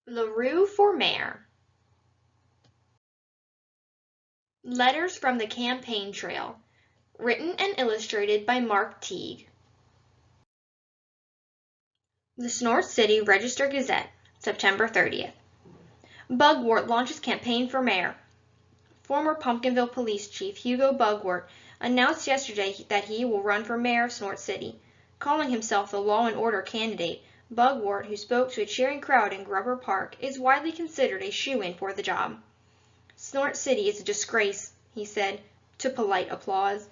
LaRue for mayor. Letters from the Campaign Trail. Written and illustrated by Mark Teague. The Snort City Register-Gazette, September 30th. Bugwort launches campaign for mayor. Former Pumpkinville Police Chief Hugo Bugwort announced yesterday that he will run for mayor of Snort City. Calling himself the law and order candidate, Bugwort, who spoke to a cheering crowd in Grubber Park, is widely considered a shoo-in for the job. Snort City is a disgrace, he said, to polite applause.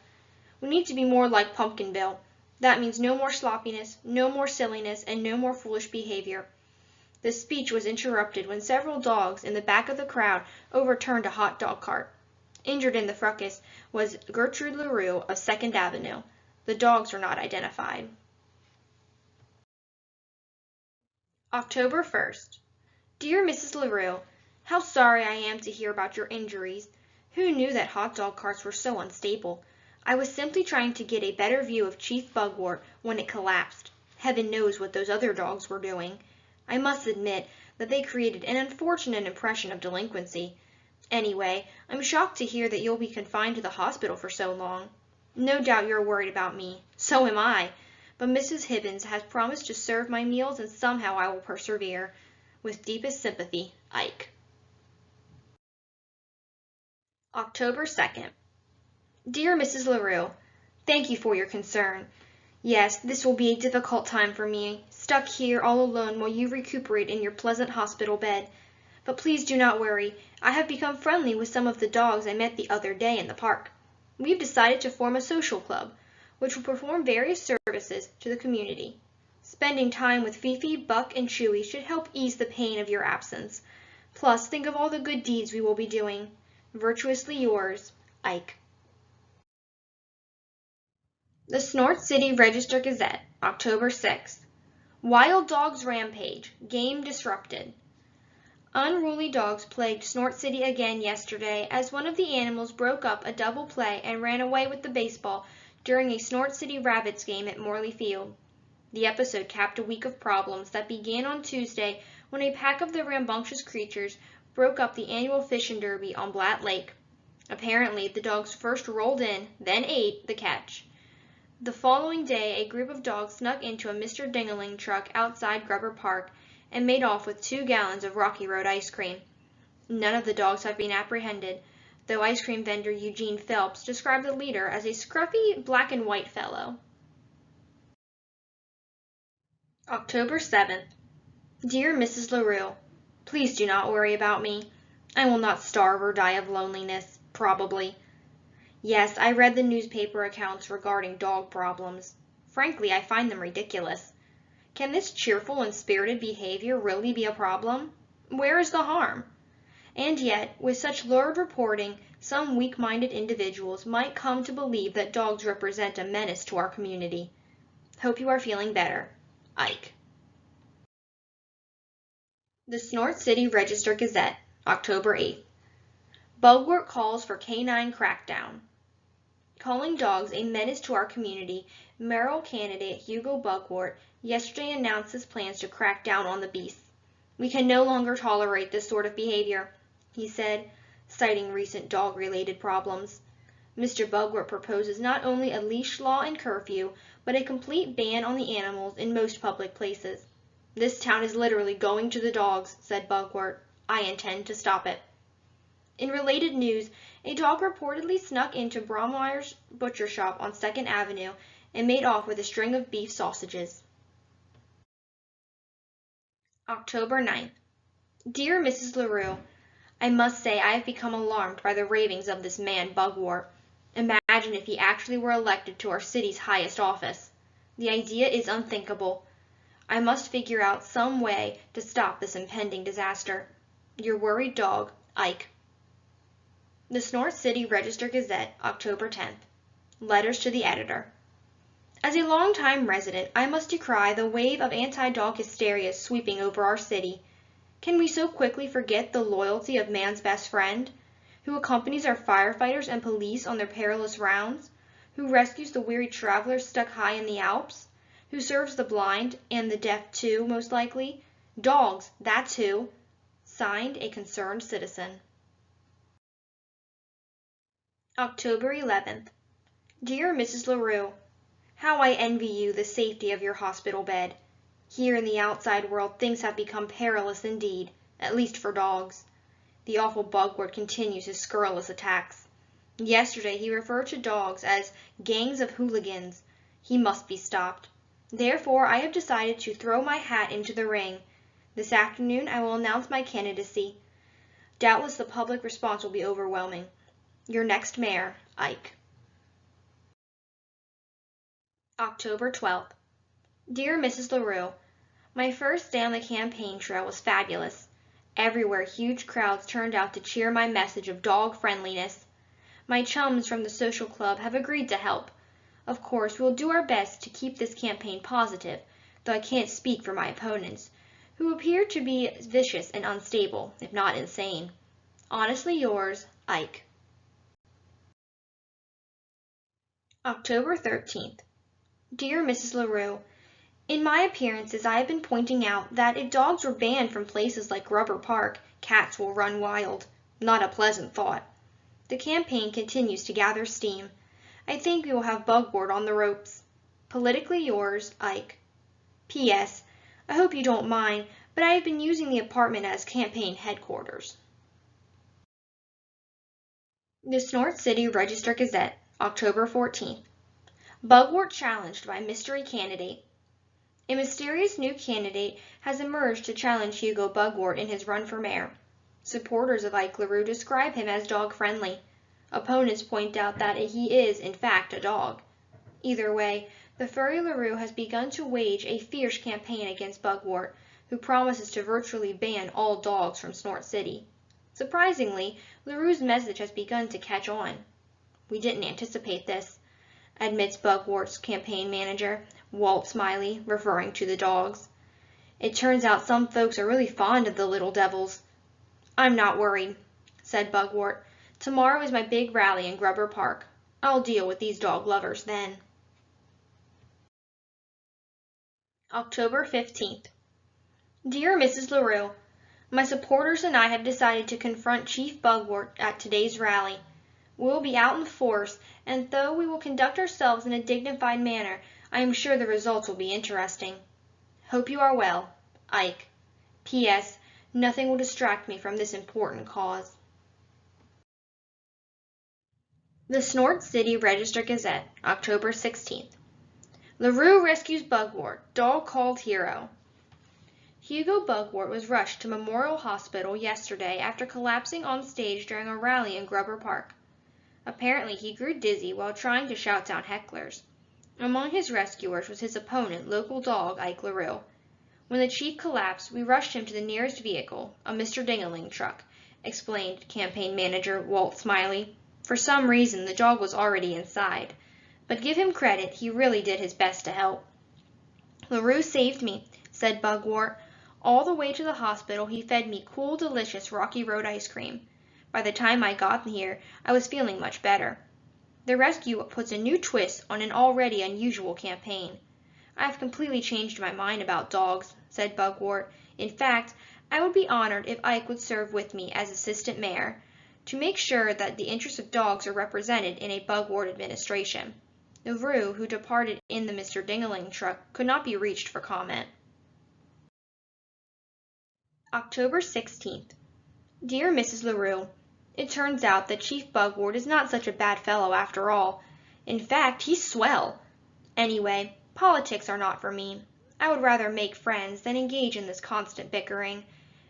We need to be more like Pumpkinville. That means no more sloppiness, no more silliness, and no more foolish behavior. The speech was interrupted when several dogs in the back of the crowd overturned a hot dog cart. Injured in the fracas was Gertrude LaRue of 2nd Avenue. The dogs were not identified. October 1st. Dear Mrs. LaRue, how sorry I am to hear about your injuries. Who knew that hot dog carts were so unstable? I was simply trying to get a better view of Chief Bugwort when it collapsed. Heaven knows what those other dogs were doing. I must admit that they created an unfortunate impression of delinquency. Anyway, I'm shocked to hear that you'll be confined to the hospital for so long. No doubt you're worried about me. So am I. But Mrs. Hibbins has promised to serve my meals, and somehow I will persevere. With deepest sympathy, Ike. October 2nd. Dear Mrs. LaRue, thank you for your concern. Yes, this will be a difficult time for me, stuck here all alone while you recuperate in your pleasant hospital bed. But please do not worry. I have become friendly with some of the dogs I met the other day in the park. We've decided to form a social club, which will perform various services to the community. Spending time with Fifi, Buck, and Chewy should help ease the pain of your absence. Plus, think of all the good deeds we will be doing. Virtuously yours, Ike. The Snort City Register-Gazette, October 6th. Wild dogs rampage. Game disrupted. Unruly dogs plagued Snort City again yesterday as one of the animals broke up a double play and ran away with the baseball during a Snort City Rabbits game at Morley Field. The episode capped a week of problems that began on Tuesday when a pack of the rambunctious creatures broke up the annual fishing derby on Blatt Lake. Apparently, the dogs first rolled in, then ate the catch. The following day, a group of dogs snuck into a Mr. Dingaling truck outside Grubber Park and made off with 2 gallons of Rocky Road ice cream. None of the dogs have been apprehended, though ice cream vendor Eugene Phelps described the leader as a scruffy black and white fellow. October 7th. Dear Mrs. LaRue, please do not worry about me. I will not starve or die of loneliness, probably. Yes, I read the newspaper accounts regarding dog problems. Frankly, I find them ridiculous. Can this cheerful and spirited behavior really be a problem? Where is the harm? And yet, with such lurid reporting, some weak-minded individuals might come to believe that dogs represent a menace to our community. Hope you are feeling better. Ike. The Snort City Register-Gazette, October 8th. Bugwort calls for canine crackdown. Calling dogs a menace to our community, mayoral candidate Hugo Bugwort yesterday announced his plans to crack down on the beasts. We can no longer tolerate this sort of behavior, he said, citing recent dog-related problems. Mr. Bugwort proposes not only a leash law and curfew, but a complete ban on the animals in most public places. This town is literally going to the dogs, said Bugwort. I intend to stop it. In related news, a dog reportedly snuck into Bromweyer's butcher shop on 2nd Avenue and made off with a string of beef sausages. October 9th. Dear Mrs. LaRue, I must say I have become alarmed by the ravings of this man Bugwort. Imagine if he actually were elected to our city's highest office. The idea is unthinkable. I must figure out some way to stop this impending disaster. Your worried dog, Ike. The Snort City Register-Gazette, October 10th. Letters to the editor. As a longtime resident, I must decry the wave of anti-dog hysteria sweeping over our city. Can we so quickly forget the loyalty of man's best friend, who accompanies our firefighters and police on their perilous rounds, who rescues the weary travelers stuck high in the Alps, who serves the blind and the deaf too, most likely? Dogs, that's who. Signed, a concerned citizen. October 11th. Dear Mrs. LaRue, how I envy you the safety of your hospital bed. Here in the outside world things have become perilous indeed, at least for dogs. The awful bugwort continues his scurrilous attacks. Yesterday he referred to dogs as gangs of hooligans. He must be stopped. Therefore I have decided to throw my hat into the ring. This afternoon I will announce my candidacy. Doubtless the public response will be overwhelming. Your next mayor, Ike. October 12th. Dear Mrs. LaRue, my first day on the campaign trail was fabulous. Everywhere huge crowds turned out to cheer my message of dog friendliness. My chums from the social club have agreed to help. Of course, we'll do our best to keep this campaign positive, though I can't speak for my opponents, who appear to be vicious and unstable, if not insane. Honestly yours, Ike. October 13th. Dear Mrs. LaRue, in my appearances I have been pointing out that if dogs were banned from places like Grubber Park, cats will run wild. Not a pleasant thought. The campaign continues to gather steam. I think we will have bugwort on the ropes. Politically yours, Ike. P.S. I hope you don't mind, but I have been using the apartment as campaign headquarters. The Snort City Register-Gazette, October 14th. Bugwort challenged by mystery candidate. A mysterious new candidate has emerged to challenge Hugo Bugwort in his run for mayor. Supporters of Ike LaRue describe him as dog-friendly. Opponents point out that he is, in fact, a dog. Either way, the furry LaRue has begun to wage a fierce campaign against Bugwort, who promises to virtually ban all dogs from Snort City. Surprisingly, LaRue's message has begun to catch on. We didn't anticipate this, admits Bugwort's campaign manager, Walt Smiley, referring to the dogs. It turns out some folks are really fond of the little devils. I'm not worried, said Bugwort. Tomorrow is my big rally in Grubber Park. I'll deal with these dog lovers then. October 15th. Dear Mrs. LaRue, my supporters and I have decided to confront Chief Bugwort at today's rally. We will be out in force, and though we will conduct ourselves in a dignified manner, I am sure the results will be interesting. Hope you are well, Ike. P.S. Nothing will distract me from this important cause. The Snort City Register-Gazette, October 16th. LaRue rescues Bugwort, dog called hero. Hugo Bugwort was rushed to Memorial Hospital yesterday after collapsing on stage during a rally in Grubber Park. Apparently he grew dizzy while trying to shout down hecklers. Among his rescuers was his opponent, local dog Ike LaRue. When the chief collapsed, we rushed him to the nearest vehicle, a Mr. Dingaling truck, explained campaign manager Walt Smiley. For some reason, the dog was already inside. But give him credit, he really did his best to help. LaRue saved me, said Bugwort. All the way to the hospital, he fed me cool, delicious Rocky Road ice cream. By the time I got here, I was feeling much better. The rescue puts a new twist on an already unusual campaign. I have completely changed my mind about dogs, said Bugwort. In fact, I would be honored if Ike would serve with me as assistant mayor, to make sure that the interests of dogs are represented in a Bugwort administration. LaRue, who departed in the Mr. Dingaling truck, could not be reached for comment. October 16th. Dear Mrs. LaRue, it turns out that Chief Bugwort is not such a bad fellow after all. In fact, he's swell. Anyway, politics are not for me. I would rather make friends than engage in this constant bickering.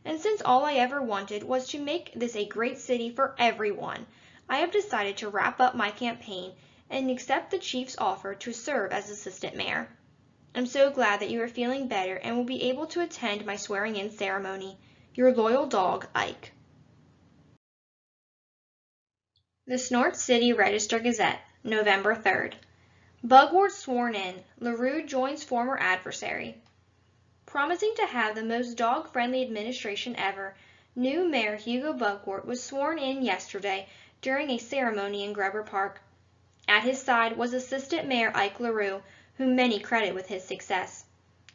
And since all I ever wanted was to make this a great city for everyone, I have decided to wrap up my campaign and accept the chief's offer to serve as assistant mayor. I'm so glad that you are feeling better and will be able to attend my swearing-in ceremony. Your loyal dog, Ike. The Snort City Register-Gazette, November 3rd. Bugwort sworn in. LaRue joins former adversary. Promising to have the most dog-friendly administration ever, new Mayor Hugo Bugwort was sworn in yesterday during a ceremony in Grubber Park. At his side was Assistant Mayor Ike LaRue, whom many credit with his success.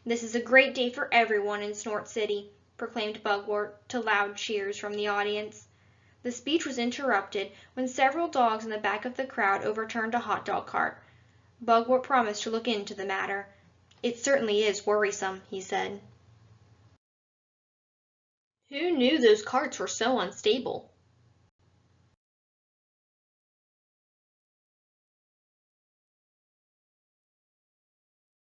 This is a great day for everyone in Snort City. proclaimed Bugwort to loud cheers from the audience. The speech was interrupted when several dogs in the back of the crowd overturned a hot dog cart. Bugwort promised to look into the matter. "It certainly is worrisome," he said. "Who knew those carts were so unstable?"